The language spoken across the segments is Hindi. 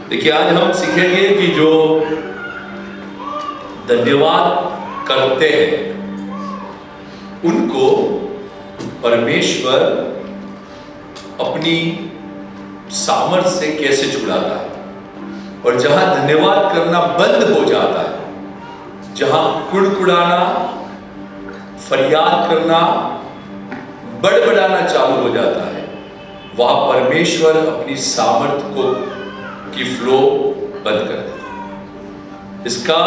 देखिए, आज हम सीखेंगे कि जो धन्यवाद करते हैं उनको परमेश्वर अपनी सामर्थ से कैसे छुड़ाता है, और जहां धन्यवाद करना बंद हो जाता है, जहां कुड़कुड़ाना, फरियाद करना, बड़बड़ाना चालू हो जाता है, वहां परमेश्वर अपनी सामर्थ को की फ्लो बंद कर देता है। इसका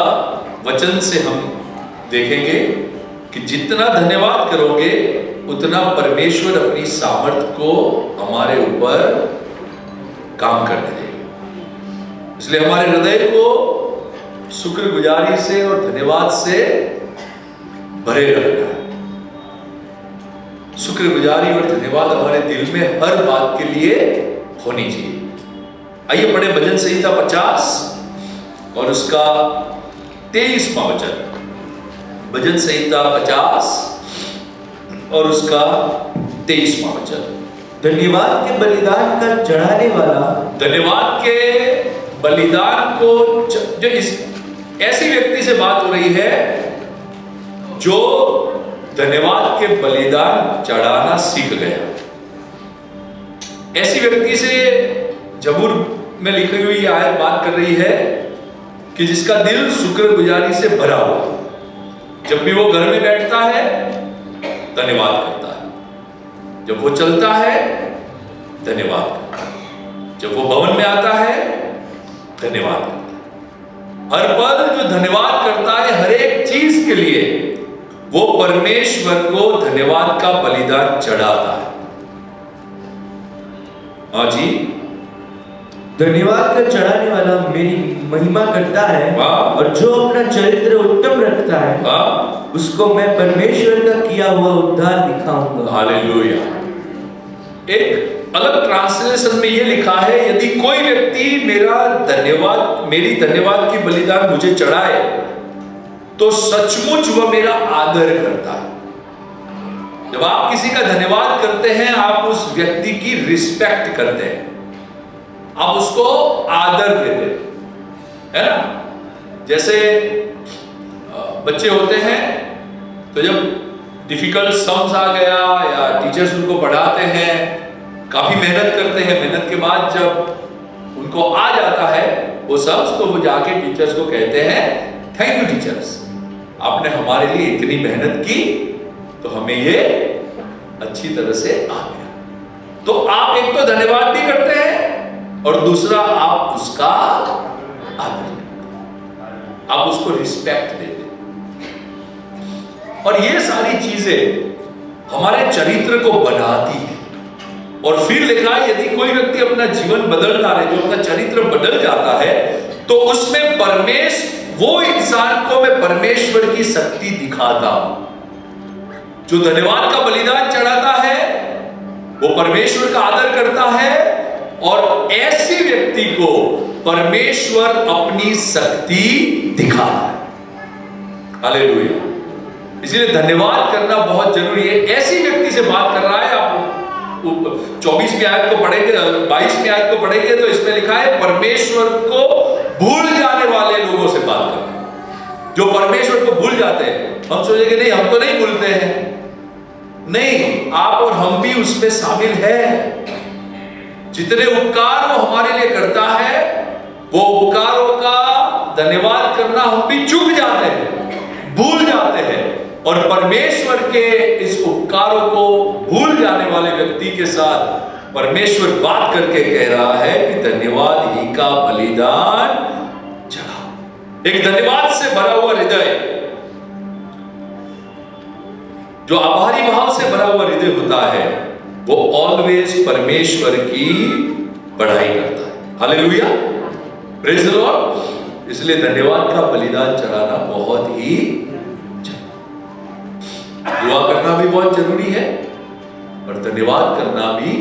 वचन से हम देखेंगे कि जितना धन्यवाद करोगे उतना परमेश्वर अपनी सामर्थ को हमारे ऊपर काम करने देगा। इसलिए हमारे हृदय को शुक्रगुजारी से और धन्यवाद से भरे रखना है। शुक्रगुजारी और धन्यवाद हमारे दिल में हर बात के लिए होनी चाहिए। आइए पढ़े भजन संहिता 50 और उसका 23वां वचन। भजन संहिता 50 और उसका 23वां वचन। धन्यवाद के बलिदान का चढ़ाने वाला, धन्यवाद के बलिदान को जो इस ऐसी व्यक्ति से बात हो रही है जो धन्यवाद के बलिदान चढ़ाना सीख गया। ऐसी व्यक्ति से जबूर में लिखी हुई आयत बात कर रही है कि जिसका दिल शुक्रगुजारी से भरा हुआ, जब भी वो घर में बैठता है धन्यवाद करता है, जब वो चलता है धन्यवाद करता है, जब वो भवन में आता है धन्यवाद करता है। हर पल जो धन्यवाद करता है हर एक चीज के लिए, वो परमेश्वर को धन्यवाद का बलिदान चढ़ाता है। हाँ जी, धन्यवाद का चढ़ाने वाला मेरी महिमा करता है, और जो अपना चरित्र उत्तम रखता है उसको मैं परमेश्वर का किया हुआ उद्धार दिखाऊंगा। हालेलुया। एक अलग ट्रांसलेशन में यह लिखा है, यदि कोई व्यक्ति मेरी धन्यवाद की बलिदान मुझे चढ़ाए तो सचमुच वह मेरा आदर करता है। जब आप किसी का धन्यवाद करते हैं, आप उस व्यक्ति की रिस्पेक्ट करते हैं, आप उसको आदर देते हैं, है ना। जैसे बच्चे होते हैं तो जब डिफिकल्ट सम्स आ गया या टीचर्स उनको पढ़ाते हैं, काफी मेहनत करते हैं, मेहनत के बाद जब उनको आ जाता है वो सम्स, तो वो जाके टीचर्स को कहते हैं थैंक यू टीचर्स, आपने हमारे लिए इतनी मेहनत की तो हमें ये अच्छी तरह से आ गया। तो आप एक तो धन्यवाद भी करते हैं और दूसरा आप उसका आदर करते हैं, आप उसको रिस्पेक्ट देते हैं। और ये सारी चीजें हमारे चरित्र को बनाती है। और फिर लिखा है, यदि कोई व्यक्ति अपना जीवन बदल डाले, जो अपना चरित्र बदल जाता है, तो उसमें वो इंसान को मैं परमेश्वर की शक्ति दिखाता हूं। जो धन्यवाद का बलिदान चढ़ाता है वो परमेश्वर का आदर करता है, और ऐसे व्यक्ति को परमेश्वर अपनी शक्ति दिखाता है। हालेलुया। इसलिए धन्यवाद करना बहुत जरूरी है। ऐसी व्यक्ति से बात कर रहा है, आप 24वीं आयत को पढ़ेंगे, 22वीं आयत को पढ़ेंगे तो इसमें लिखा है परमेश्वर को भूल जाने वाले लोगों से बात कर रहा है, जो परमेश्वर को भूल जाते हैं। हम सोचेंगे नहीं, हम तो नहीं भूलते हैं। नहीं, आप और हम भी उसमें शामिल हैं। जितने उपकार वो हमारे लिए करता है, वो उपकारों का धन्यवाद करना हम भी चूक जाते हैं, भूल जाते हैं। और परमेश्वर के इस उपकारों को भूल जाने वाले व्यक्ति के साथ परमेश्वर बात करके कह रहा है कि धन्यवाद ही का बलिदान चढ़ाओ। एक धन्यवाद से भरा हुआ हृदय, जो आभारी भाव से भरा हुआ हृदय होता है, वो ऑलवेज परमेश्वर की बढ़ाई करता है। Hallelujah, praise the Lord. इसलिए धन्यवाद का बलिदान चढ़ाना बहुत ही, दुआ करना भी बहुत जरूरी है और धन्यवाद करना भी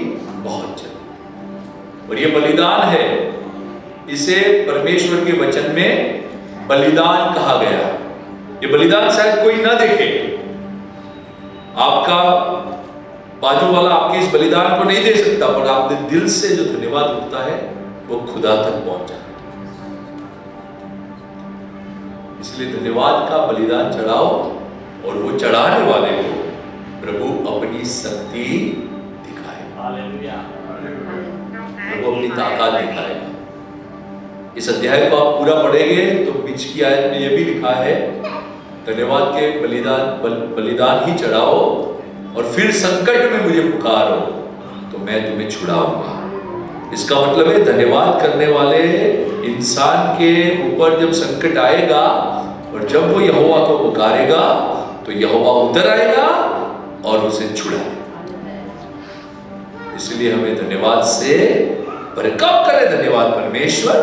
बहुत जरूरी। और ये बलिदान है, इसे परमेश्वर के वचन में बलिदान कहा गया है। ये बलिदान शायद कोई ना देखे, आपका बाजू वाला आपके इस बलिदान को नहीं दे सकता, पर आपने दिल से जो धन्यवाद उठता है वो खुदा तक पहुंच जाता है। इसलिए धन्यवाद का बलिदान चढ़ाओ और वो चढ़ाने वाले को प्रभु अपनी शक्ति दिखाए, प्रभु अपनी ताकत दिखाएगा। इस अध्याय को आप पूरा पढ़ेंगे तो बीच की आयत में यह भी लिखा है, धन्यवाद के बलिदान ही चढ़ाओ और फिर संकट में मुझे पुकारो तो मैं तुम्हें छुड़ाऊंगा। इसका मतलब है धन्यवाद करने वाले इंसान के ऊपर जब संकट आएगा और जब वो यहोवा को पुकारेगा तो यहोवा उतर आएगा और उसे छुड़ाएगा। इसलिए हमें धन्यवाद से, पर कब करें धन्यवाद? परमेश्वर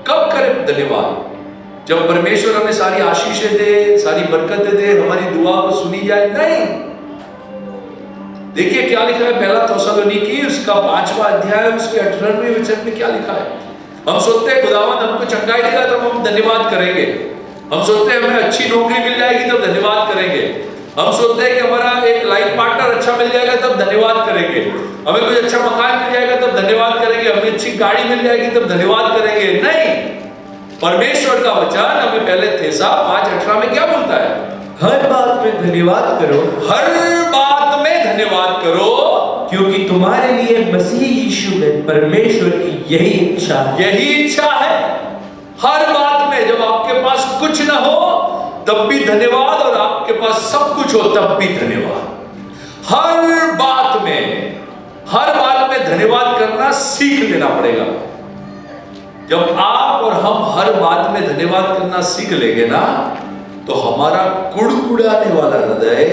कब करें धन्यवाद? जब परमेश्वर हमें सारी आशीषें दे, सारी बरकतें दे, हमारी दुआ को सुनी जाए? नहीं। देखिए क्या लिखा है पहला थिस्सलुनीकी उसका 5वां अध्याय उसके 18वें वचन में क्या लिखा है। हम सोचते हैं खुदावंद हमको चंगाई देगा तो हम धन्यवाद करेंगे। हम सोचते हैं हमें अच्छी नौकरी मिल जाएगी तब धन्यवाद करेंगे। हम सोचते हैं कि हमारा एक लाइफ पार्टनर अच्छा मिल जाएगा तब धन्यवाद करेंगे। हमें कोई अच्छा मकान मिल जाएगा तब धन्यवाद करेंगे। हमें अच्छी गाड़ी मिल जाएगी तब धन्यवाद करेंगे। नहीं, परमेश्वर का वचन हमें पहले थिस्सा 5:18 में क्या बोलता है? हर बात में धन्यवाद करो, हर बात में धन्यवाद करो, क्योंकि तुम्हारे लिए मसीह यीशु में परमेश्वर की यही इच्छा है। यही इच्छा है। हर बात में, जब आपके पास कुछ ना हो तब भी धन्यवाद और आपके पास सब कुछ हो तब भी धन्यवाद। हर बात में धन्यवाद करना सीख लेना पड़ेगा। जब आप और हम हर बात में धन्यवाद करना सीख लेंगे ना तो हमारा कुड़कुड़ाने वाला हृदय,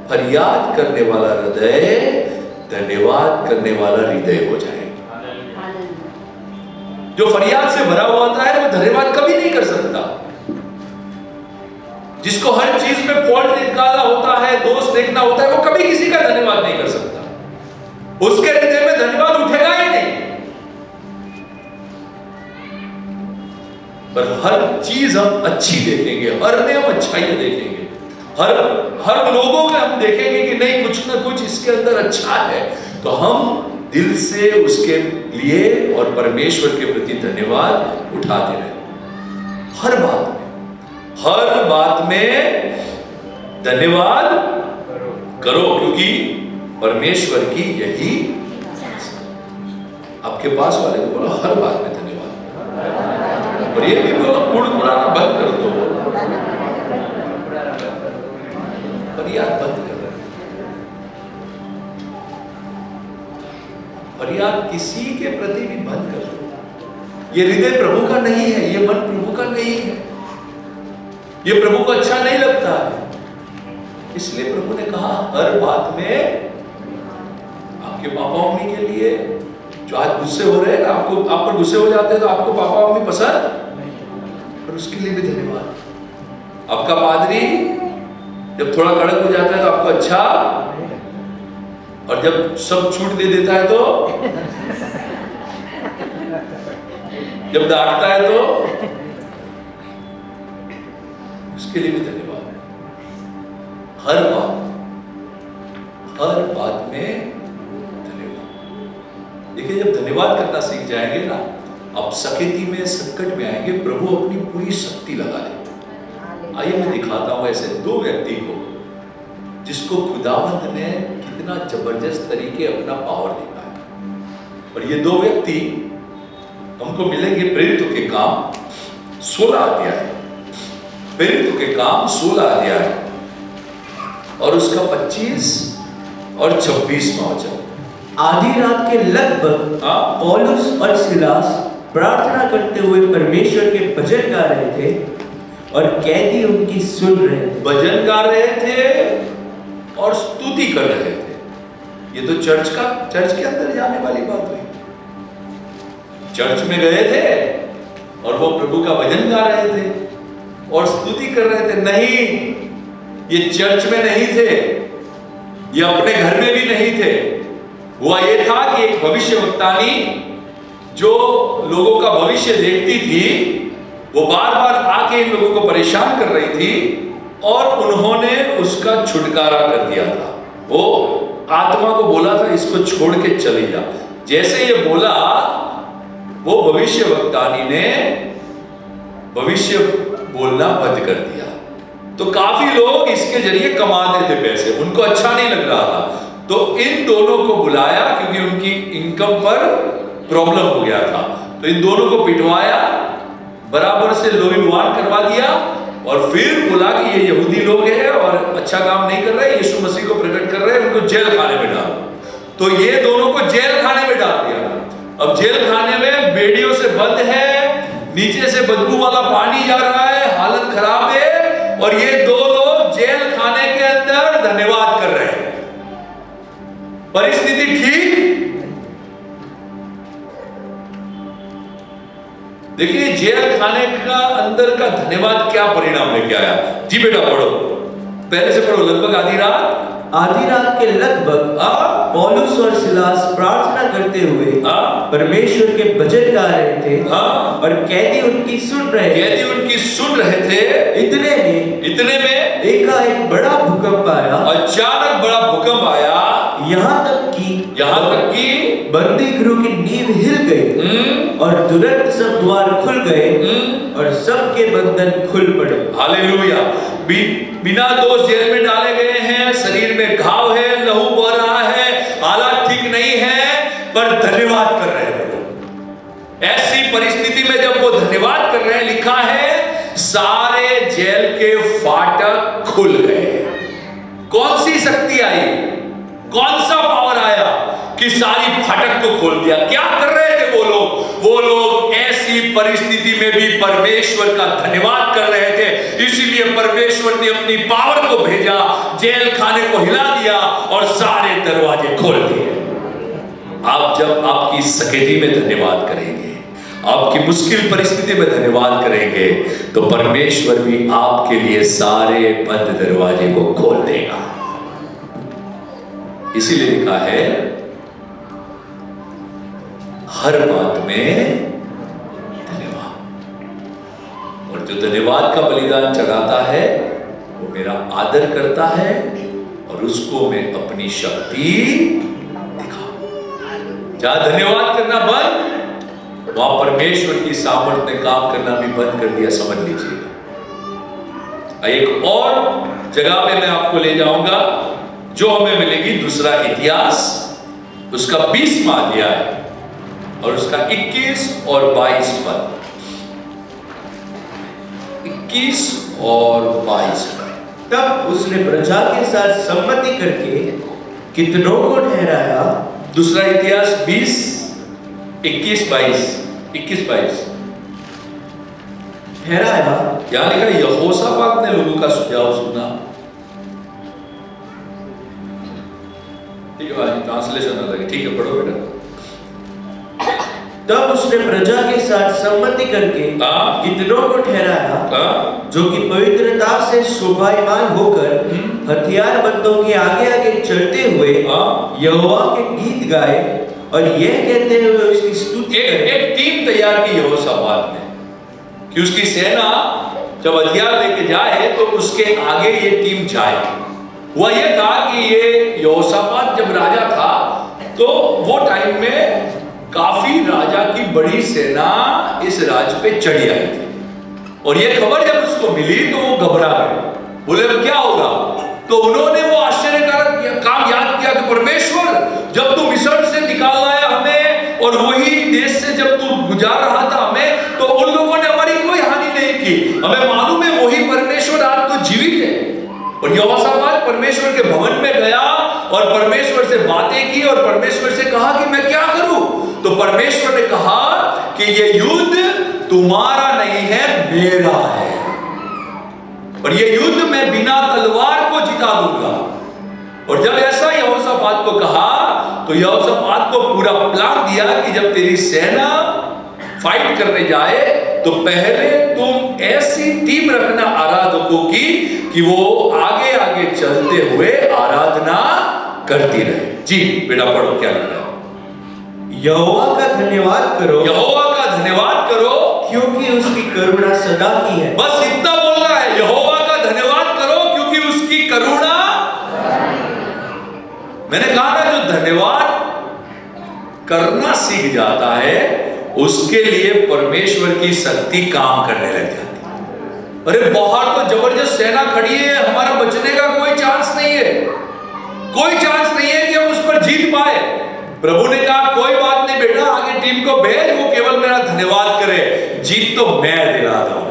फरियाद करने वाला हृदय धन्यवाद करने वाला हृदय हो जाएगा। जो फरियाद से भरा हुआ होता है वो धन्यवाद कभी नहीं कर सकता। जिसको हर चीज में फॉल्ट निकालना होता है, दोष देखना होता है, वो कभी किसी का धन्यवाद नहीं कर सकता। उसके हृदय में धन्यवाद उठेगा ही नहीं। पर हर चीज हम अच्छी देखेंगे, हर में हम अच्छाई देखेंगे, हर लोगों में हम देखेंगे कि नहीं कुछ ना कुछ इसके अंदर अच्छा है, तो हम दिल से उसके लिए और परमेश्वर के प्रति धन्यवाद उठाते रहे। हर बात में धन्यवाद करो क्योंकि परमेश्वर की यही। आपके पास वाले को बोलो हर बात में धन्यवाद, और ये भी बोलो कुड़कुड़ाना बंद कर दो, फरियाद बंद कर दो। फरियाद किसी के प्रति भी बंद कर दो। ये हृदय प्रभु का नहीं है, ये मन प्रभु का नहीं है, ये प्रभु को अच्छा नहीं लगता है। इसलिए प्रभु ने कहा हर बात में आपके पापा मम्मी के लिए जो आज गुस्से हो रहे हैं ना, आप पर गुस्से हो जाते हैं तो आपको पापा मम्मी पसंद, और उसके लिए भी धन्यवाद। आपका पादरी जब थोड़ा कड़क हो जाता है तो आपको अच्छा, और जब सब छूट दे देता है तो, जब डांटता है तो उसके लिए भी धन्यवाद। हर बात में धन्यवाद। देखिए जब धन्यवाद करना सीख जाएंगे ना, आप सकेती में संकट में आएंगे, प्रभु अपनी पूरी शक्ति लगा देंगे। आइए मैं दिखाता हूं ऐसे दो व्यक्ति को जिसको खुदावंद ने कितना जबरदस्त तरीके अपना पावर दिया है। और ये दो व्यक्ति हमको मिलेंगे प्रेरितों के काम 16 अध्याय, प्रेरितों के काम 16 अध्याय और उसका 25 और 26वां वचन। आधी रात के लगभग पौलुस और सिलास प्रार्थना करते हुए परमेश्वर के भजन गा रहे थे और कैदी उनकी सुन रहे थे। भजन गा रहे थे और स्तुति कर रहे थे। ये तो चर्च के अंदर जाने वाली बात हुई। चर्च में गए थे और वो प्रभु का भजन गा रहे थे और स्तुति कर रहे थे। नहीं, ये चर्च में नहीं थे, ये अपने घर में भी नहीं थे। हुआ ये था कि एक भविष्यवक्तानी जो लोगों का भविष्य देखती थी, वो बार बार आके इन लोगों को परेशान कर रही थी और उन्होंने उसका छुटकारा कर दिया था। वो आत्मा को बोला था इसको छोड़ के चले जा। जैसे ये बोला, वो भविष्यवक्तानी ने भविष्य बोलना बंद कर दिया। तो काफी लोग इसके जरिए कमाते थे पैसे, उनको अच्छा नहीं लग रहा था, तो इन दोनों को बुलाया क्योंकि उनकी इनकम पर प्रॉब्लम हो गया था। तो इन दोनों को पिटवाया, बराबर से लोहीलुहान करवा दिया और फिर बोला कि ये यहूदी लोग हैं और अच्छा काम नहीं कर रहे, यीशु मसीह को प्रकट कर रहे हैं, उनको जेल खाने में डाल। तो ये दोनों को जेल खाने में डाल दिया। अब जेल खाने में बेड़ियों से बंद है, नीचे से बदबू वाला पानी जा रहा है, हालत खराब है, और ये दो लोग जेल खाने के अंदर धन्यवाद कर रहे हैं। परिस्थिति ठीक। देखिए जेल खाने का अंदर का धन्यवाद क्या परिणाम लेके आया। जी बेटा पढ़ो, पहले से पढ़ो। लगभग आधी रात के लगभग पौलुस और सिलास प्रार्थना करते हुए परमेश्वर के भजन गा रहे थे और कैदी उनकी सुन रहे थे। इतने में एकाएक बड़ा भूकंप आया। अचानक बड़ा भूकंप आया, यहाँ तक कि बंदी गृह की नींव हिल गई और तुरंत सब द्वार खुल गए और सबके बंधन खुल पड़े। हालेलुया। बिना दोष जेल में डाले गए हैं, शरीर में घाव है, लहू बह रहा है, हालात ठीक नहीं है, पर धन्यवाद कर रहे हैं। ऐसी परिस्थिति में जब वो धन्यवाद कर रहे हैं, लिखा है सारे जेल के फाटक खुल गए। कौन सी शक्ति आई, कौन सा पावर आया कि सारी फाटक को खोल दिया? क्या कर रहे थे वो लोग ऐसी परिस्थिति में भी परमेश्वर का धन्यवाद कर रहे थे। इसीलिए परमेश्वर ने अपनी पावर को भेजा, जेल खाने को हिला दिया और सारे दरवाजे खोल दिए। आप जब आपकी सकेती में धन्यवाद करेंगे, आपकी मुश्किल परिस्थिति में धन्यवाद करेंगे, तो परमेश्वर भी आपके लिए सारे बंद दरवाजे को खोल देगा। इसीलिए लिखा है हर बात में धन्यवाद, और जो धन्यवाद का बलिदान चढ़ाता है वो मेरा आदर करता है और उसको मैं अपनी शक्ति दिखाऊं। जहां धन्यवाद करना बंद, वहां परमेश्वर की सामर्थ्य ने काम करना भी बंद कर दिया, समझ लीजिएगा। एक और जगह पे मैं आपको ले जाऊंगा जो हमें मिलेगी, दूसरा इतिहास, उसका 20वां अध्याय और उसका 21 और 22 पद। 21 और 22 पद। तब उसने प्रजा के साथ सम्मति करके कितनों को ठहराया। दूसरा इतिहास 20, 21, 22 ठहराया। यहां लिखा यहोशापात ने लोगों का सुझाव सुना। ठीक है, ट्रांसलेशन अलग है, ठीक है, पढ़ो बेटा। तब उसने प्रजा के साथ सम्मति करके कितनों को ठहराया जो कि पवित्रता से शोभायमान होकर हथियारबंदों के आगे आगे चलते हुए यहोवा के गीत गाए और यह कहते हुए उसकी स्तुति करें। एक टीम तैयार की यहोशापात ने कि उसकी सेना जब हथियार लेके जाए तो उसके आगे ये टीम जाए। वह यह था कि ये यहोशापात जब राजा था तो वो टाइम में काफी राजा की बड़ी सेना इस राज्य पे चढ़ी आई थी, और ये खबर जब उसको मिली तो वो घबरा गए। बोले अब क्या होगा? तो उन्होंने वो आश्चर्यकारक काम याद किया कि परमेश्वर, जब तू मिस्र से निकाल लाया हमें और वही देश से जब तू गुजार रहा था हमें, तो उन लोगों ने हमारी कोई हानि नहीं की। हमें मालूम है वही परमेश्वर आज तो जीवित है। और यहोशापात परमेश्वर के भवन में गया और परमेश्वर से बातें की और परमेश्वर से कहा कि मैं क्या करूं? तो परमेश्वर ने कहा कि ये युद्ध तुम्हारा नहीं है, मेरा है, और ये युद्ध मैं बिना तलवार को जिता दूंगा। और जब ऐसा यहोशापात को कहा तो यहोशापात को पूरा प्लान दिया कि जब तेरी सेना फाइट करने जाए तो पहले तुम ऐसी टीम रखना आराधकों की कि वो आगे आगे चलते हुए आराधना करती रहे। जी बेटा पढ़ो, क्या लिख रहा है? यहोवा का धन्यवाद करो, यहोवा का धन्यवाद करो क्योंकि उसकी करुणा सदा की है। बस इतना बोल रहा है, यहोवा का धन्यवाद करो क्योंकि उसकी करुणा। मैंने कहा ना, जो धन्यवाद करना सीख जाता है उसके लिए परमेश्वर की शक्ति काम करने लग जाती है। अरे बाहर तो जबरदस्त सेना खड़ी है, हमारा बचने का कोई चांस नहीं है, कोई चांस नहीं है कि हम उस पर जीत पाए। प्रभु ने कहा कोई बात नहीं बेटा, आगे टीम को भेज, वो केवल मेरा धन्यवाद करे, जीत तो मैं दिला दूंगा।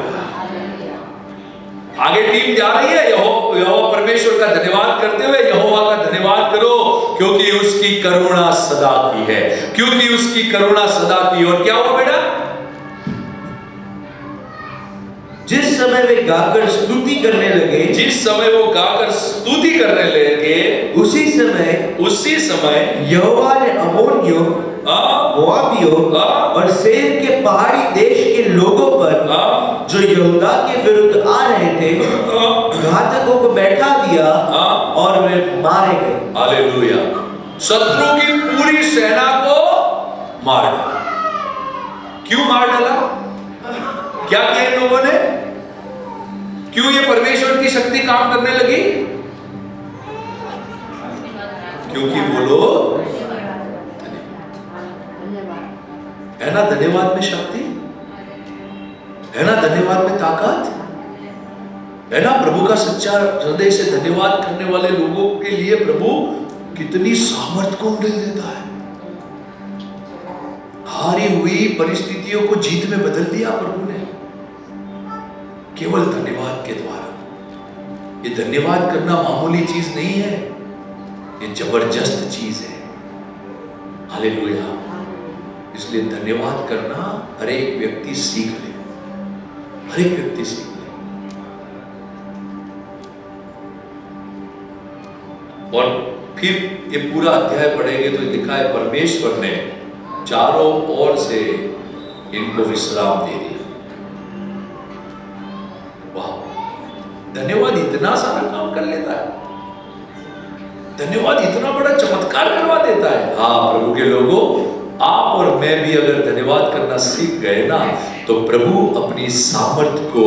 आगे टीम जा रही है, यहोवा परमेश्वर का धन्यवाद करते हुए, यहोवा का धन्यवाद करो क्योंकि उसकी करुणा सदा की है, क्योंकि उसकी करुणा सदा की। और क्या हुआ बेटा? जिस समय वे गाकर स्तुति करने लगे, जिस समय वो गाकर स्तुति करने लगे, उसी समय यहोवा ने अम्मोनियों, मोआबियों और सेर के पहाड़ी देश के लोगों पर जो यहूदा के विरुद्ध आ रहे थे घातकों को बैठा दिया और वे मारे गए। हालेलुया। शत्रु की पूरी सेना को मार डाला। क्यों मार डाला? क्या किया इन लोगों ने? क्यों ये परमेश्वर की शक्ति काम करने लगी? क्योंकि वो लोग है ना, धन्यवाद में शक्ति है ना, धन्यवाद में ताकत है ना। प्रभु का सच्चा हृदय से धन्यवाद करने वाले लोगों के लिए प्रभु कितनी सामर्थ को उड़ेल देता है। हारी हुई परिस्थितियों को जीत में बदल दिया प्रभु ने, केवल धन्यवाद के द्वारा। ये धन्यवाद करना मामूली चीज नहीं है, ये जबरदस्त चीज है। हालेलुया। इसलिए धन्यवाद करना हर एक व्यक्ति सीख ले, हर एक व्यक्ति सीख ले। और फिर ये पूरा अध्याय पढ़ेंगे तो लिखा है परमेश्वर ने चारों ओर से इनको विश्राम दे दिया। वाह, धन्यवाद इतना सारा काम कर लेता है, धन्यवाद इतना बड़ा चमत्कार करवा देता है। हाँ प्रभु के लोगों, आप और मैं भी अगर धन्यवाद करना सीख गए ना, तो प्रभु अपनी सामर्थ को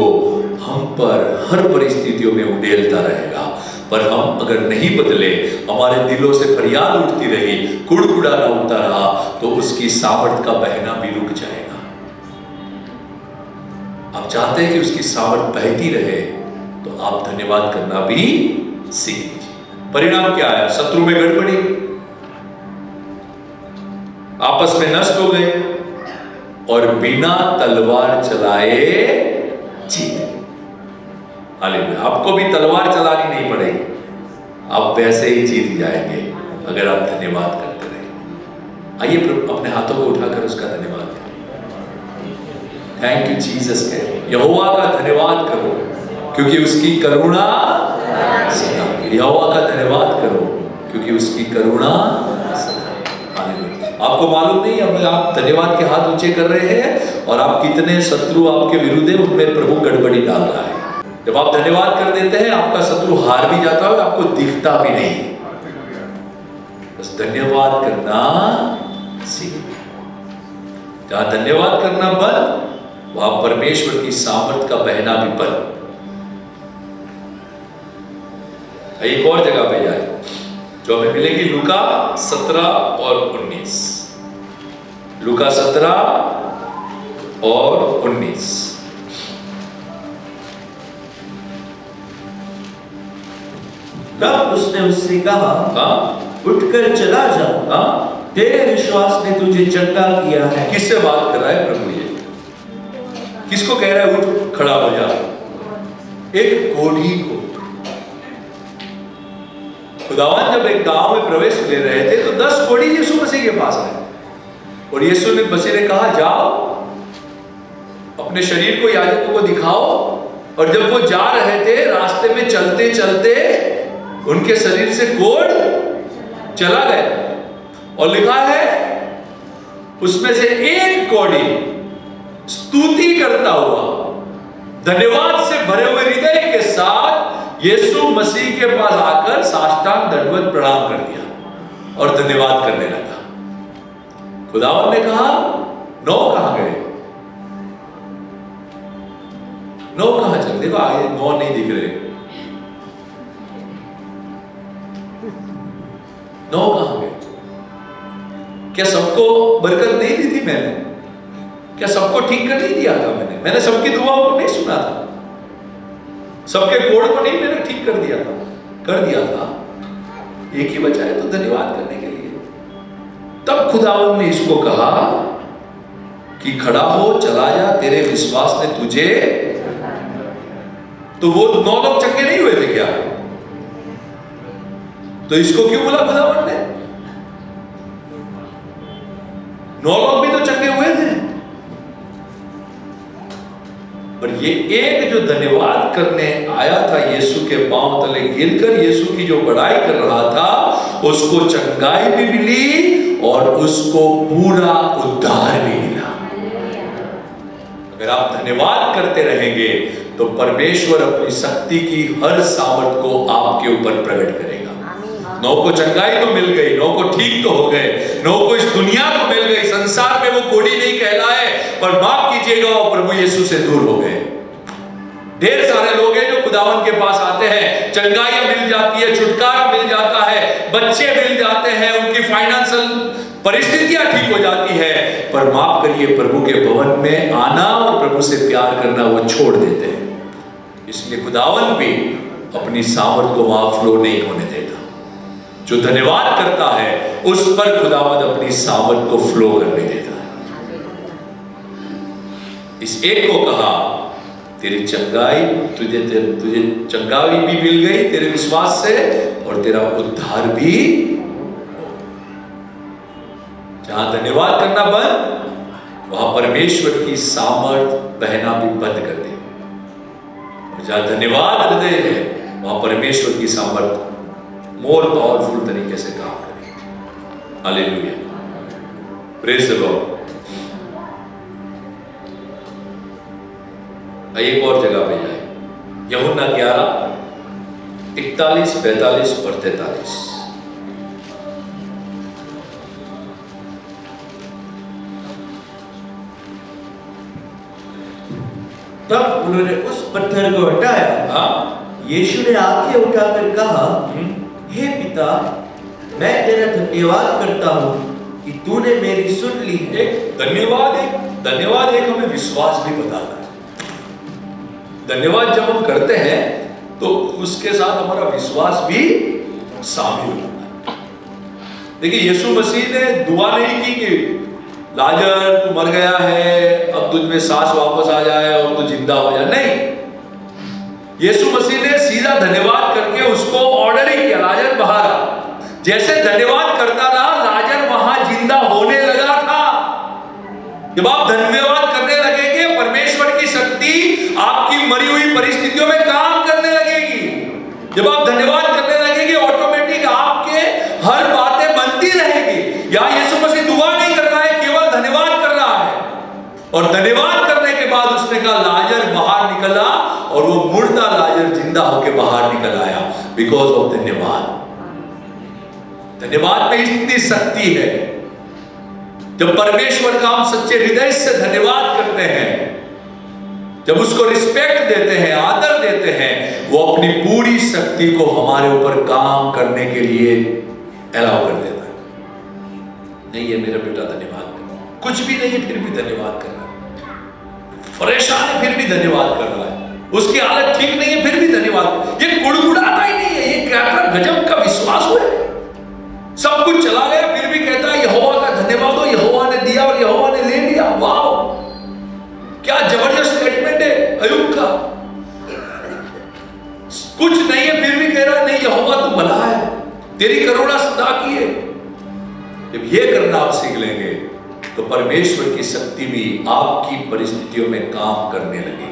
हम पर हर परिस्थितियों में उड़ेलता रहेगा। पर हम अगर नहीं बदले, हमारे दिलों से फरियाद उठती रही, कुड़कुड़ाना उठता रहा, तो उसकी सामर्थ का बहना भी रुक जाएगा। आप चाहते हैं कि उसकी सामर्थ बहती रहे, तो आप धन्यवाद करना भी सीख लीजिए। परिणाम क्या आया? शत्रु में गड़बड़ी, आपस में नष्ट हो गए और बिना तलवार चलाए जीत। हालेलुया। आपको भी तलवार चलानी नहीं पड़ेगी, आप वैसे ही जीत जाएंगे अगर आप धन्यवाद करते रहेंगे। आइए अपने हाथों को उठाकर उसका धन्यवाद करें। थैंक यू जीसस करें, यहोवा का धन्यवाद करो क्योंकि उसकी करुणा। यहोवा का धन्यवाद करो क्योंकि उसकी करुणा। आपको मालूम नहीं, अब आप धन्यवाद के हाथ ऊंचे कर रहे हैं और आप कितने शत्रु आपके विरुद्ध है उनमें प्रभु गड़बड़ी डाल रहा है। जब आप धन्यवाद कर देते हैं, आपका शत्रु हार भी जाता है, आपको दिखता भी नहीं। बस धन्यवाद करना सीखिए। जहां धन्यवाद करना बंद, वहां परमेश्वर की सामर्थ का बहना भी बंद। एक और जगह पे जाए जो हमें मिलेगी, लूका 17 और 19। लूका 17 और 19। तब उसने उससे कहा, उठकर चला जा, तेरे विश्वास ने तुझे चंगा किया है। किससे बात कर रहा है प्रभु? ये किसको कह रहा है उठ खड़ा हो जा? एक कोढ़ी को। खुदावन जब एक गांव में प्रवेश ले रहे थे तो 10 कोढ़ी यीशु मसीह के पास आए और यीशु मसीह ने कहा, जाओ अपने शरीर को याजकों को दिखाओ। और जब वो जा रहे थे, रास्ते में चलते चलते उनके शरीर से कोढ़ चला गया और लिखा है उसमें से एक कोढ़ी स्तुति करता हुआ, धन्यवाद से भरे हुए हृदय के साथ यीशु मसीह के पास आकर साष्टांग दंडवत प्रणाम कर दिया और धन्यवाद करने लगा। खुदावन ने कहा, 9 कहां गए? 9 कहां चल? देखो आगे 9 नहीं दिख रहे। 9 कहां गए? क्या सबको बरकत नहीं दी थी मैंने? क्या सबको ठीक कर नहीं दिया था मैंने सबकी दुआओं को नहीं सुना था? सबके कोड को नहीं मैंने ठीक कर दिया था, एक ही बचा है, तो धन्यवाद करने के लिए। तब खुदावन ने इसको कहा कि खड़ा हो, चला जा, तेरे विश्वास ने तुझे। तो वो 9 लोग चंगे नहीं हुए थे क्या? तो इसको क्यों बोला खुदावन ने? 9 लोग भी तो चंगे हुए थे, और ये एक जो धन्यवाद करने आया था यीशु के पांव तले गिरकर यीशु की जो बड़ाई कर रहा था, उसको चंगाई भी मिली और उसको पूरा उद्धार भी मिला। अगर आप धन्यवाद करते रहेंगे तो परमेश्वर अपनी शक्ति की हर सामर्थ को आपके ऊपर प्रकट करेगा। 9 को चंगाई तो मिल गई, 9 को ठीक तो हो गए, 9 को इस दुनिया को मिल गई, संसार में वो कोड़ी नहीं कहलाए, पर माफ कीजिएगा वो प्रभु यीशु से दूर हो गए। ढेर सारे लोग हैं जो खुदावन के पास आते हैं, चंगाइयां मिल जाती है, छुटकारा मिल जाता है, बच्चे मिल जाते हैं, उनकी फाइनेंशियल परिस्थितियां ठीक हो जाती है, पर माफ करिए प्रभु के भवन में आना और प्रभु से प्यार करना वो छोड़ देते हैं। इसलिए खुदावन भी अपनी सामर्थ को वहां फ्लो नहीं होने देता। जो धन्यवाद करता है उस पर खुदावंद अपनी सामर्थ को फ्लो करने देता है। इस एक को कहा तेरी चंगाई, तुझे चंगाई भी मिल गई तेरे विश्वास से, और तेरा उद्धार भी। जहां धन्यवाद करना बंद, वहां परमेश्वर की सामर्थ बहना भी बंद कर दे। और जहां धन्यवाद हृदय है, वहां परमेश्वर की सामर्थ मोर पावरफुल तरीके से काम करें। Hallelujah, praise the Lord. एक और जगह पे जाए, यूहन्ना 11, 41, 42 और 43। तब उन्होंने उस पत्थर को हटाया। यीशु ने आंखें उठाकर कहा, हे पिता, मैं तेरा धन्यवाद करता हूं कि तूने मेरी सुन ली है। धन्यवाद एक हमें विश्वास भी बताता है। धन्यवाद जब हम करते हैं तो उसके साथ हमारा विश्वास भी शामिल होता है। देखिए, यीशु मसीह ने दुआ नहीं की कि लाजर तू मर गया है, अब तुझ में सांस वापस आ जाए और तू जिंदा हो जाए। नहीं, यीशु मसीह ने सीधा धन्यवाद करके उसको ऑर्डर ही किया, लाजर बाहर आ। जैसे धन्यवाद करता रहा, लाजर वहां जिंदा होने लगा था। जब आप धन्यवाद करने लगेंगे, परमेश्वर की शक्ति आपकी मरी हुई परिस्थितियों में काम करने लगेगी। जब आप धन्यवाद करने लगेंगे, ऑटोमेटिक आपके हर बातें बनती रहेगी। यहां यीशु मसीह दुआ नहीं कर रहा है, केवल धन्यवाद कर रहा है। और धन्यवाद करने के बाद उसने कहा लाजर बाहर निकला, और वो मुर्दा लाजर जिंदा होकर बाहर निकल आया, बिकॉज ऑफ धन्यवाद। धन्यवाद में इतनी शक्ति है। जब परमेश्वर का हम सच्चे हृदय से धन्यवाद करते हैं, जब उसको रिस्पेक्ट देते हैं, आदर देते हैं, वो अपनी पूरी शक्ति को हमारे ऊपर काम करने के लिए अलाउ कर देता है। नहीं है मेरा बेटा धन्यवाद कर, कुछ भी नहीं है फिर भी धन्यवाद कर रहा है, परेशान है फिर भी धन्यवाद कर रहा है, उसकी हालत ठीक नहीं है फिर भी धन्यवाद। ये गुड़गुड़ाता ही नहीं है, ये क्या गजब का विश्वास हुआ। सब कुछ चला गया फिर भी कहता है यहोवा का धन्यवाद हो, यहोवा ने दिया और यहोवा ने ले लिया। वाह, क्या जबरदस्त स्टेटमेंट है अय्यूब का। कुछ नहीं है फिर भी कह रहा है नहीं यहोवा तू भला है, तेरी करुणा सदा की है। जब ये करना आप सीख लेंगे तो परमेश्वर की शक्ति भी आपकी परिस्थितियों में काम करने लगेगी।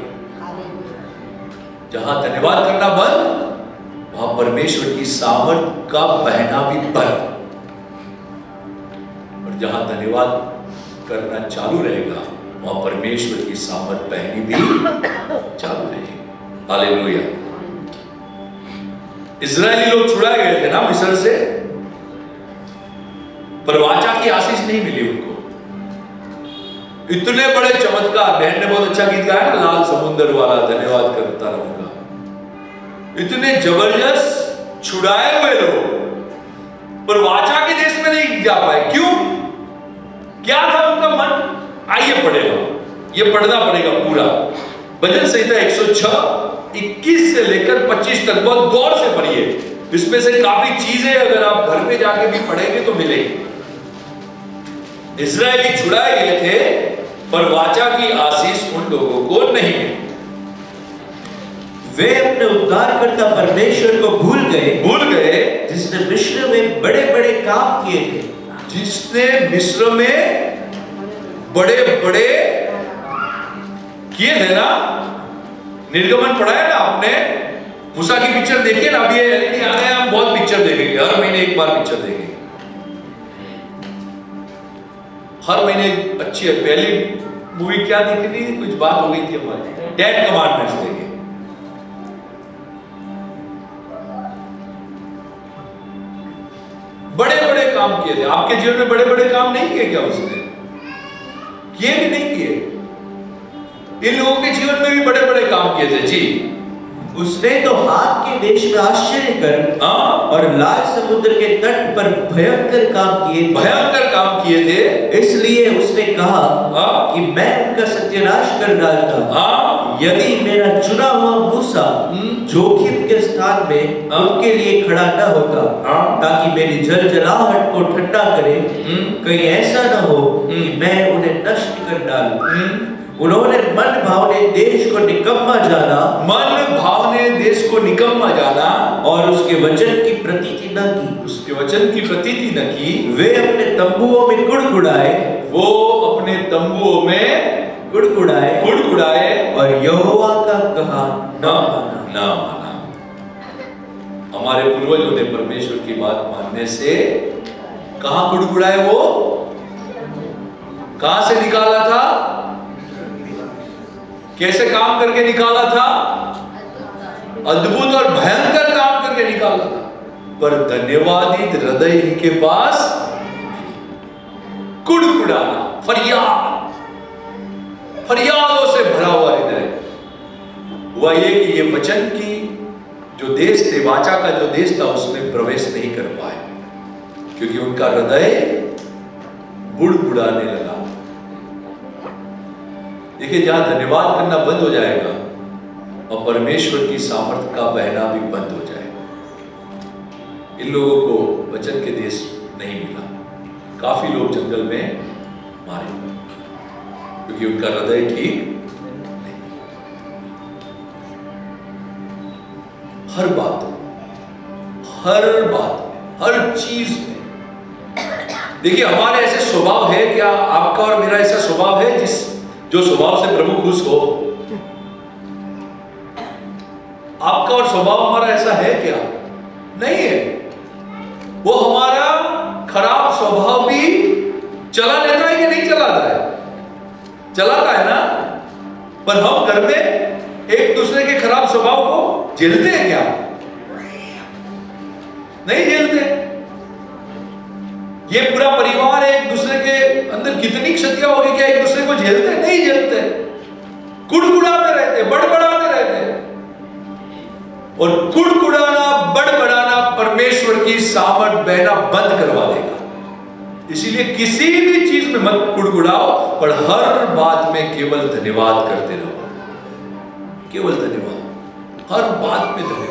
जहां धन्यवाद करना बंद, वहां परमेश्वर की सामर्थ का बहना भी बंद। और जहां धन्यवाद करना चालू रहेगा, वहां परमेश्वर की सामर्थ बहनी भी चालू रहेगी। हालेलुया। इजरायली लोग छुड़ाए गए थे ना मिस्र से, पर वाचा की आशीष नहीं मिली उनको। इतने बड़े चमत्कार, बहन ने बहुत अच्छा गीत गाया ना, लाल समुद्र वाला धन्यवाद करता रहूंगा। इतने जबरदस्त छुड़ाए हुए लोग, पर वाचा के देश में नहीं जा पाए। क्यों? क्या था उनका मन? आइए पढ़ेगा, ये पढ़ना पड़ेगा पूरा। भजन संहिता 106 21 से लेकर 25 तक बहुत गौर से पढ़िए। इसमें से काफी चीजें अगर आप घर पे जाके भी पढ़ेंगे तो मिलेगी। इस्राएली छुड़ाए गए थे पर वाचा की आशीष उन लोगों को नहीं मिली। वे अपने उद्धारकर्ता परमेश्वर को भूल गए जिसने मिस्र में बड़े बड़े काम किए थे। जिसने मिस्र में बड़े बड़े किए थे ना। निर्गमन पढ़ा है ना आपने, मूसा की पिक्चर देखिए ना। अभी एलईडी आ गया, हम बहुत पिक्चर देखेंगे, हर महीने एक बार पिक्चर देखेंगे। हर महीने अच्छी है। पहली मूवी क्या देखी थी, कुछ बात हो गई थी हमारी, 10 कमांडमेंट्स देखे। बड़े बड़े काम किए थे। आपके जीवन में बड़े बड़े काम नहीं किए क्या उसने? किए कि नहीं किए? इन लोगों के जीवन में भी बड़े बड़े काम किए थे जी। उसने तो हाथ के देश में आश्चर्य कर और लाल समुद्र के तट पर भयंकर काम किए थे। इसलिए उसने कहा कि मैं उनका सत्यानाश कर डालता। यदि मेरा चुना हुआ मूसा जोखिम के स्थान में उनके लिए खड़ा न होता, ताकि मेरी जलजलाहट को ठंडा करे, कहीं ऐसा न हो कि मैं उन्हें नष्ट कर डालूं। उन्होंने मन भावने देश को निकम्मा जाना और उसके वचन की प्रतीति न की। वे अपने तंबुओं में गुड़गुड़ाए और यहोवा का कहा न माना। हमारे पूर्वजों ने परमेश्वर की बात मानने से कहां गुड़गुड़ाए? वो कहां से निकाला था? कैसे काम करके निकाला था? अद्भुत और भयंकर काम करके निकाला था। पर धन्यवादित हृदय इनके पास, कुड़कुड़ाना, फरियादों से भरा हुआ हृदय। हुआ ये कि ये वचन की जो देश थे, वाचा का जो देश था, उसमें प्रवेश नहीं कर पाए, क्योंकि उनका हृदय बुड़बुड़ाने लगा। देखिए, जहां धन्यवाद करना बंद हो जाएगा और परमेश्वर की सामर्थ का बहना भी बंद हो जाएगा। इन लोगों को वचन के देश नहीं मिला। काफी लोग जंगल में मारे क्योंकि उनका हृदय ठीक नहीं। हर बात, हर चीज में देखिए, हमारे ऐसे स्वभाव है क्या? आपका और मेरा ऐसा स्वभाव है जो स्वभाव से प्रभु खुश हो? आपका और स्वभाव हमारा ऐसा है क्या? नहीं है। वो हमारा खराब स्वभाव भी चला लेता है कि नहीं चलाता है? चलाता है ना। पर हम घर में एक दूसरे के खराब स्वभाव को झेलते हैं क्या? नहीं झेलते। ये पूरा परिवार एक दूसरे के अंदर कितनी क्षतियां होगी, क्या एक दूसरे को झेलते? नहीं झेलते। कुड़कुड़ाते रहते, बड़बड़ाते रहते। और कुड़कुड़ाना, बड़बड़ाना परमेश्वर की सामर्थ बहना बंद करवा देगा। इसीलिए किसी भी चीज में मत कुड़कुड़ाओ, पर हर बात में केवल धन्यवाद करते रहो। केवल धन्यवाद, हर बात में धन्यवाद।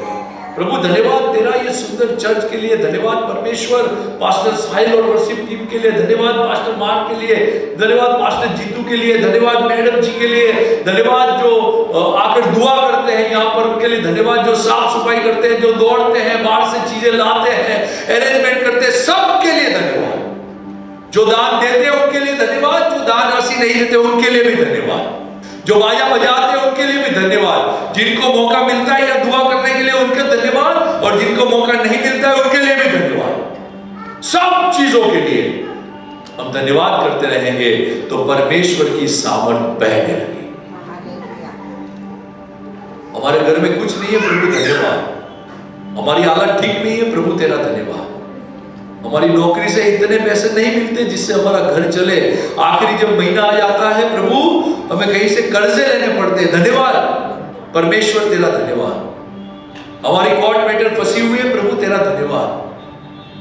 प्रभु धन्यवाद तेरा ये सुंदर चर्च के लिए, धन्यवाद परमेश्वर पास्टर साहिल और वर्शिप टीम के लिए, धन्यवाद पास्टर मार्क के लिए, धन्यवाद पास्टर जीतू के लिए, धन्यवाद मैडम जी के लिए, धन्यवाद जो आकर दुआ करते हैं यहाँ पर उनके लिए, धन्यवाद जो साफ सफाई करते हैं, जो दौड़ते हैं, बाहर से चीजें लाते हैं, अरेंजमेंट करते हैं, सबके लिए धन्यवाद। जो दान देते हैं उनके लिए धन्यवाद, जो दान राशि नहीं देते उनके लिए भी धन्यवाद, जो बाजा बजाते हैं उनके लिए भी धन्यवाद, जिनको मौका मिलता है या दुआ करने के लिए उनका धन्यवाद, और जिनको मौका नहीं मिलता है उनके लिए भी धन्यवाद। सब चीजों के लिए हम धन्यवाद करते रहेंगे तो परमेश्वर की सामर्थ बहने लगी। हमारे घर में कुछ नहीं है, प्रभु धन्यवाद। हमारी हालत ठीक नहीं है, प्रभु तेरा धन्यवाद। हमारी नौकरी से इतने पैसे नहीं मिलते जिससे हमारा घर चले, आखिरी जब महीना आ जाता है प्रभु हमें कहीं से कर्जे लेने पड़ते हैं, धन्यवाद परमेश्वर तेरा धन्यवाद। हमारी कोर्ट मैटर फंसी हुई है, प्रभु तेरा धन्यवाद।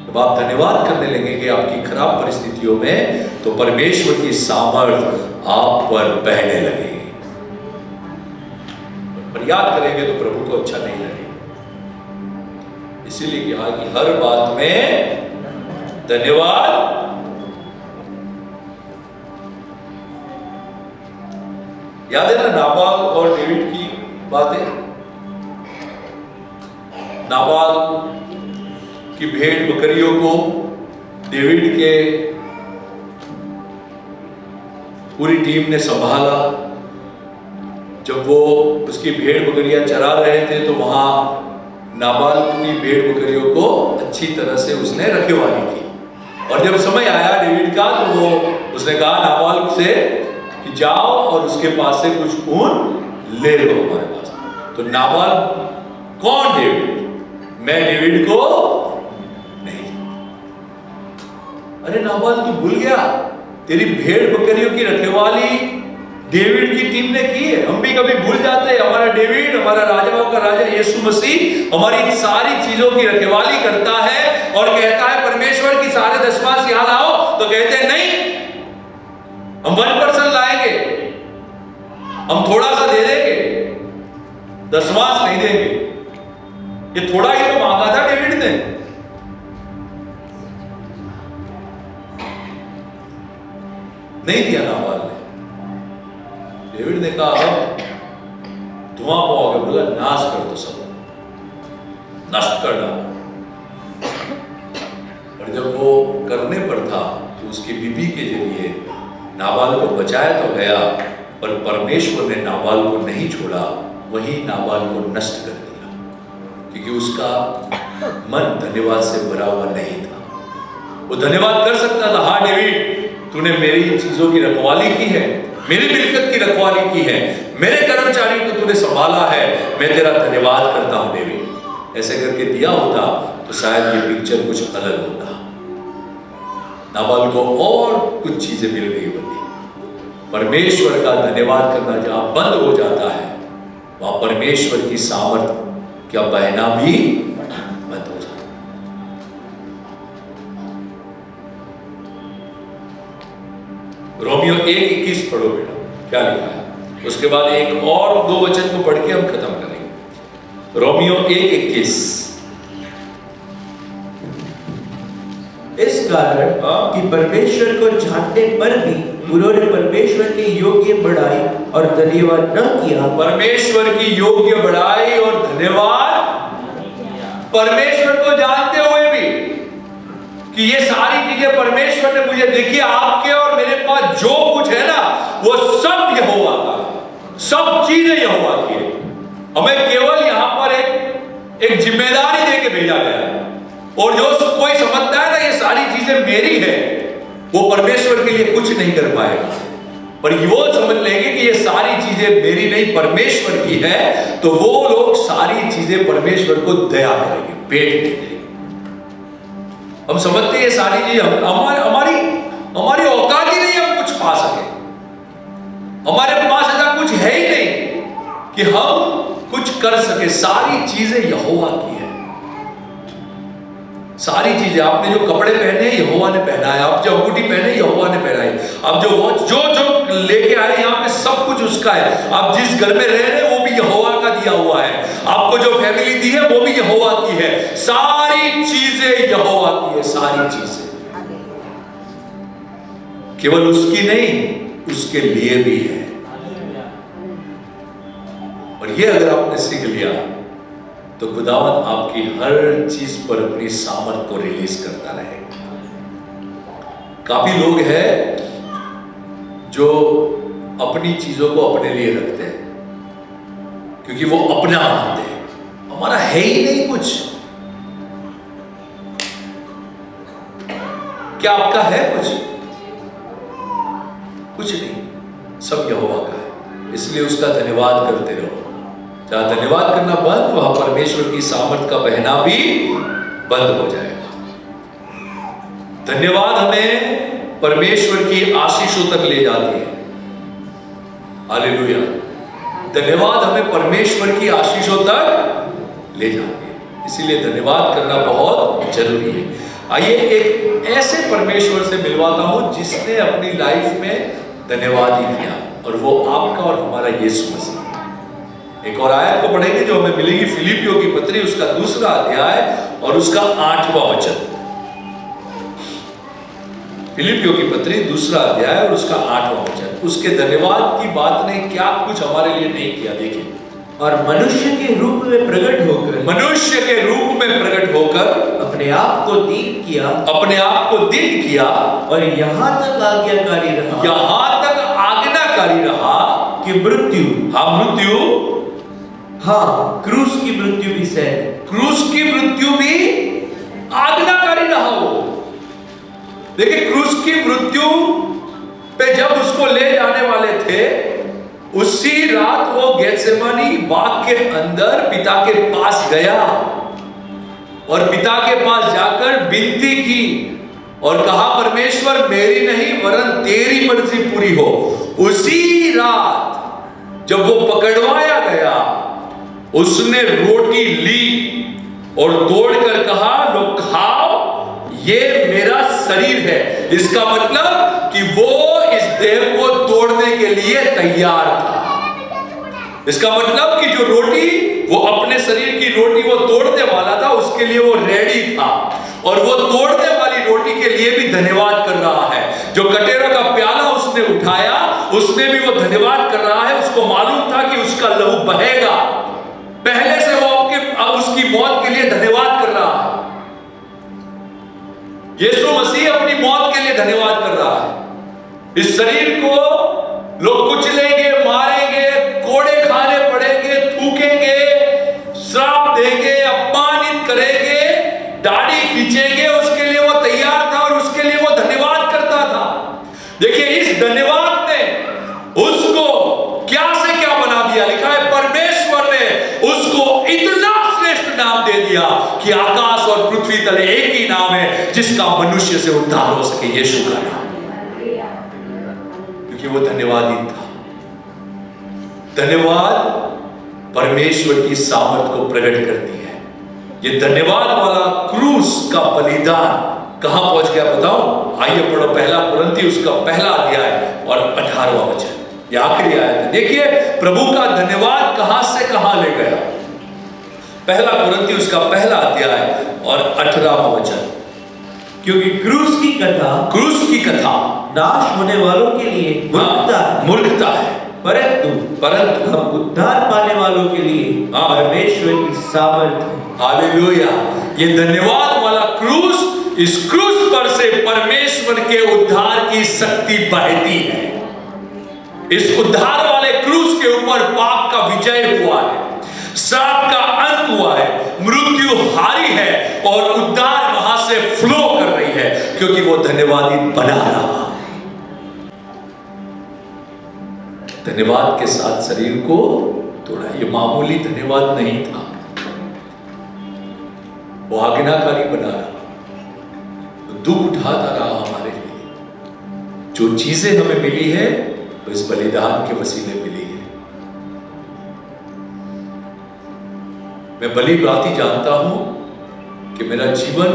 जब आप धन्यवाद करने लगेंगे आपकी खराब परिस्थितियों में, तो परमेश्वर की सामर्थ आप पर बहने लगेगी। पर याद करेंगे तो प्रभु को अच्छा नहीं लगेगा। इसीलिए कहा कि हर बात में धन्यवाद। याद है ना नाबाल और डेविड की बातें? नाबाल की भेड़ बकरियों को डेविड के पूरी टीम ने संभाला। जब वो उसकी भेड़ बकरियां चरा रहे थे तो वहां नाबाल की भेड़ बकरियों को अच्छी तरह से उसने रखवाली की। और जब समय आया डेविड का तो वो उसने कहा नाबाल से कि जाओ और उसके पास से कुछ ऊन ले लो हमारे पास। तो नाबाल कौन? डेविड। मैं डेविड को नहीं। अरे नाबाल तू भूल गया, तेरी भेड़ बकरियों की रखवाली डेविड की टीम ने की है। हम भी कभी भूल जाते हैं। हमारा डेविड, हमारा राजाओं का राजा यीशु मसीह हमारी सारी चीजों की रखवाली करता है और कहता है परमेश्वर की सारे दशमांश यहां लाओ, तो कहते हैं नहीं, हम 1% लाएंगे, हम थोड़ा सा दे देंगे, दशमांश नहीं देंगे। ये थोड़ा ही तो मांगा था डेविड ने। नहीं दिया नाबाल ने। डेविड ने कहा अब धुआं पाओगे, बोला नाश कर दो, सब नष्ट कर डालो। और जब वो करने पर था तो उसकी बीबी के जरिए नाबाल को बचाया तो गया, पर परमेश्वर ने नाबाल को नहीं छोड़ा, वही नाबाल को नष्ट कर दिया, क्योंकि उसका मन धन्यवाद से भरा हुआ नहीं था। वो धन्यवाद कर सकता था, हाँ डेविड तूने मेरी चीजों की रखवाली की है, मेरी मिल्कियत की रखवाली की है, मेरे कर्मचारी को तूने संभाला है, मैं तेरा धन्यवाद करता हूं डेविड। ऐसे करके दिया होता तो शायद ये पिक्चर कुछ अलग होता। नाबाल को और कुछ चीजें मिल गई होती। परमेश्वर का धन्यवाद करना जहां बंद हो जाता है, वहां परमेश्वर की सामर्थ का बहना भी बंद हो जाता है। रोमियो 1:21 पढ़ो बेटा, क्या लिखा है। उसके बाद एक और 2 वचन को पढ़ के हम खत्म करेंगे। रोमियो 1:21। इस कारण कि परमेश्वर को जानने पर भी उन्होंने परमेश्वर की योग्य बढ़ाई और धन्यवाद न किया। परमेश्वर की योग्य बढ़ाई और धन्यवाद, परमेश्वर को जानते हुए भी कि ये सारी चीजें परमेश्वर ने मुझे, देखिए आपके और मेरे पास जो कुछ है ना वो सब यहोवा का है, सब चीजें यहोवा की है। हमें केवल यहां पर एक जिम्मेदारी दे के भेजा गया है, और जो कोई समझता है ना ये सारी चीजें मेरी है, वो परमेश्वर के लिए कुछ नहीं कर पाएगा। पर वो समझ लेंगे कि ये सारी चीजें मेरी नहीं परमेश्वर की है, तो वो लोग सारी चीजें परमेश्वर को दया करेंगे, पेट नहीं देंगे। हम समझते हैं ये सारी चीजें हमारी औकात ही नहीं हम कुछ पा सके, हमारे पास ऐसा कुछ है ही नहीं कि हम कुछ कर सके। सारी चीजें यहोवा की है, सारी चीजें। आपने जो कपड़े पहने यहोवा ने पहनाया, आप जो अंगूठी पहने यहोवा ने पहनाई, आप जो वॉच जो लेके आए यहाँ पे सब कुछ उसका है। आप जिस घर में रह रहे हैं वो भी यहोवा का दिया हुआ है, आपको जो फैमिली दी है वो भी यहोवा की है, सारी चीजें यहोवा की है, सारी चीजें केवल उसकी नहीं उसके लिए भी है। और ये अगर आपने सीख लिया तो खुदावंद आपकी हर चीज पर अपनी सामर्थ को रिलीज करता रहेगा। काफी लोग हैं जो अपनी चीजों को अपने लिए रखते हैं क्योंकि वो अपना मानते हैं, हमारा है ही नहीं कुछ। क्या आपका है कुछ? कुछ नहीं, सब यहोवा का है। इसलिए उसका धन्यवाद करते रहो। जहां धन्यवाद करना बंद, वहां परमेश्वर की सामर्थ का बहना भी बंद हो जाएगा। धन्यवाद हमें परमेश्वर की आशीषों तक ले जाती है। हालेलुया। धन्यवाद हमें परमेश्वर की आशीषों तक ले जाती है, इसीलिए धन्यवाद करना बहुत जरूरी है। आइए एक ऐसे परमेश्वर से मिलवाता हूं जिसने अपनी लाइफ में धन्यवाद ही किया, और वो आपका और हमारा यीशु मसीह। एक और आयत को पढ़ेंगे जो हमें मिलेगी, फिलिपियों की पत्री उसका 2 अध्याय और उसका 8वां वचन। फिलिपियों की पत्री 2 अध्याय और उसका 8वां वचन। उसके धन्यवाद की बात ने क्या कुछ हमारे लिए नहीं किया, देखिए। और मनुष्य के रूप में प्रकट होकर, मनुष्य के रूप में प्रकट होकर अपने आप को दीन किया, अपने आप को दीन किया, और यहाँ तक आज्ञाकारी रहा, यहाँ तक आज्ञाकारी रहा कि मृत्यु, मृत्यु, क्रूस की मृत्यु भी सह, क्रूस की मृत्यु भी आज्ञाकारी रहा वो। देखिए, क्रूस की मृत्यु पे जब उसको ले जाने वाले थे, उसी रात वो गेत्सेमानी बाग के अंदर पिता के पास गया और पिता के पास जाकर विनती की और कहा, परमेश्वर मेरी नहीं वरन तेरी मर्जी पूरी हो। उसी रात जब वो पकड़वाया गया, उसने रोटी ली और तोड़कर कहा, लो खाओ, ये मेरा शरीर है। इसका मतलब कि वो इस देह को तोड़ने के लिए तैयार था। इसका मतलब कि जो रोटी, वो अपने शरीर की रोटी वो तोड़ने वाला था, उसके लिए वो रेडी था। और वो तोड़ने वाली रोटी के लिए भी धन्यवाद कर रहा है। जो कटेरा का प्याला उसने उठाया, उसमें भी वो धन्यवाद कर रहा है। उसको मालूम था कि उसका लहू बहेगा। पहले से वो उसकी मौत के लिए धन्यवाद कर रहा है। यीशु मसीह अपनी मौत के लिए धन्यवाद कर रहा है। इस शरीर को लोग कुचलेंगे, मारेंगे, कोड़े खाने पड़ेंगे, थूकेंगे, श्राप देंगे, अपमानित करेंगे, दाढ़ी खींचेंगे, उसके लिए वो तैयार था और उसके लिए वो धन्यवाद करता था। देखिए, इस धन्यवाद ने उसको क्या से क्या बना दिया। लिखा है, परमेश्वर ने उसको इतना श्रेष्ठ नाम दे दिया कि आकाश और पृथ्वी तले एक ही नाम है जिसका मनुष्य से उद्धार हो सके, यीशु का नाम। क्योंकि वो धन्यवादी था। धन्यवाद परमेश्वर की सामर्थ को प्रकट करती है। ये धन्यवाद वाला क्रूस का बलिदान कहां पहुंच गया बताओ? आइए पढ़ो, 1 कुरिन्थियों उसका 1 अध्याय और 18वां वचन। ये आखिरी आयत है। देखिए, प्रभु का धन्यवाद कहां से कहां ले गया। 1 कुरिन्थियों उसका 1 अध्याय और 18वां वचन। क्योंकि क्रूस की कथा नाश होने वालों के लिए मूर्खता है, परंतु हम उद्धार पाने वालों के लिए परमेश्वर की सामर्थ है। हालेलुया। ये धन्यवाद वाला क्रूस, इस क्रूस पर से परमेश्वर के उद्धार की शक्ति बहती है। इस उद्धार वाले क्रूस के ऊपर पाप का विजय हुआ है, श्राप का अंत हुआ है, मृत्यु हारी है और उद्धार वहां से फ्लो कर रही है, क्योंकि वो धन्यवादी बना रहा। धन्यवाद के साथ शरीर को तोड़ा। ये मामूली धन्यवाद नहीं था, वो आज्ञाकारी बना रहा, दुख उठाता रहा हमारे लिए। जो चीजें हमें मिली है वो इस बलिदान के वसीले मिली है। मैं भली भांति जानता हूं कि मेरा जीवन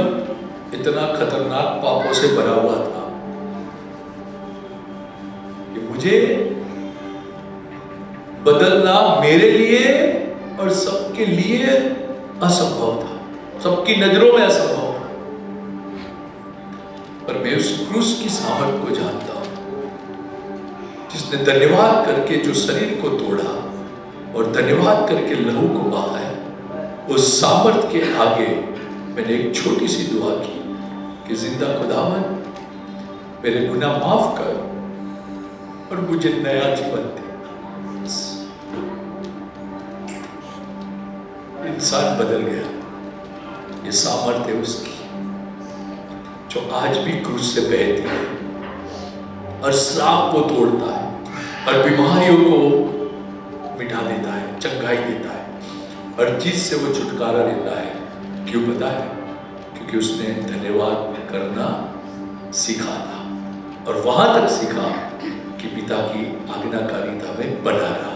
इतना खतरनाक पापों से भरा हुआ था कि मुझे बदलना मेरे लिए और सबके लिए असंभव था, सबकी नजरों में असंभव था। पर मैं उस क्रूस की सामर्थ को जानता हूं, जिसने धन्यवाद करके जो शरीर को तोड़ा और धन्यवाद करके लहू को बहाया। उस सामर्थ के आगे मैंने एक छोटी सी दुआ की कि जिंदा खुदावन मेरे गुनाह माफ कर और मुझे नया जीवन दे। इंसान बदल गया। ये सामर्थ है उसकी, जो आज भी क्रूस से बहती है और श्राप को तोड़ता है और बीमारियों को मिटा देता है, चंगाई देता है और चीज से वो छुटकारा देता है। क्यों पता है? क्योंकि उसने धन्यवाद करना सीखा था और वहां तक सीखा कि पिता की आज्ञाकारिता में बना रहा।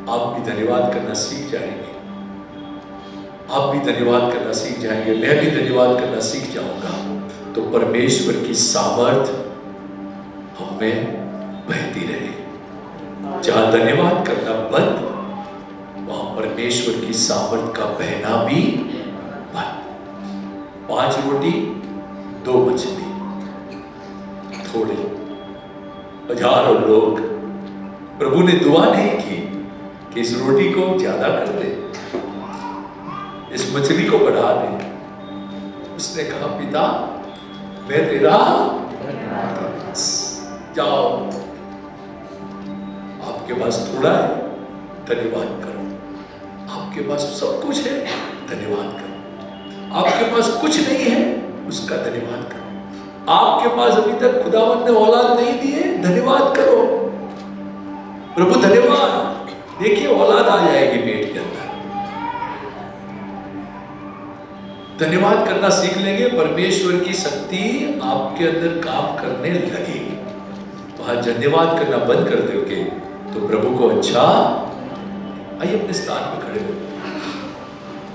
आप भी धन्यवाद करना सीख जाएंगे, आप भी धन्यवाद करना सीख जाएंगे, मैं भी धन्यवाद करना सीख जाऊंगा, तो परमेश्वर की सामर्थ हमें बहती रहे। जहां धन्यवाद करना बंद, परमेश्वर की सामर्थ का बहना भी बंद। 5 रोटी 2 मछली, थोड़े, हजारों लोग। प्रभु ने दुआ नहीं की कि इस रोटी को ज्यादा कर दे, इस मछली को बढ़ा दे। उसने कहा, पिता मैं तेरा जाओ, आपके पास थोड़ा है, धन्यवाद करो। आपके पास सब कुछ है, धन्यवाद करो। आपके पास कुछ नहीं है, उसका धन्यवाद करो। आपके पास अभी तक खुदावंद ने औलाद नहीं दी है, धन्यवाद करो। प्रभु धन्यवाद, देखिए औलाद आ जाएगी पेट के अंदर। धन्यवाद करना सीख लेंगे, परमेश्वर की शक्ति आपके अंदर काम करने लगेगी। वहां धन्यवाद करना बंद कर दोगे तो प्रभु को अच्छा। आइए अपने स्थान पे खड़े हो।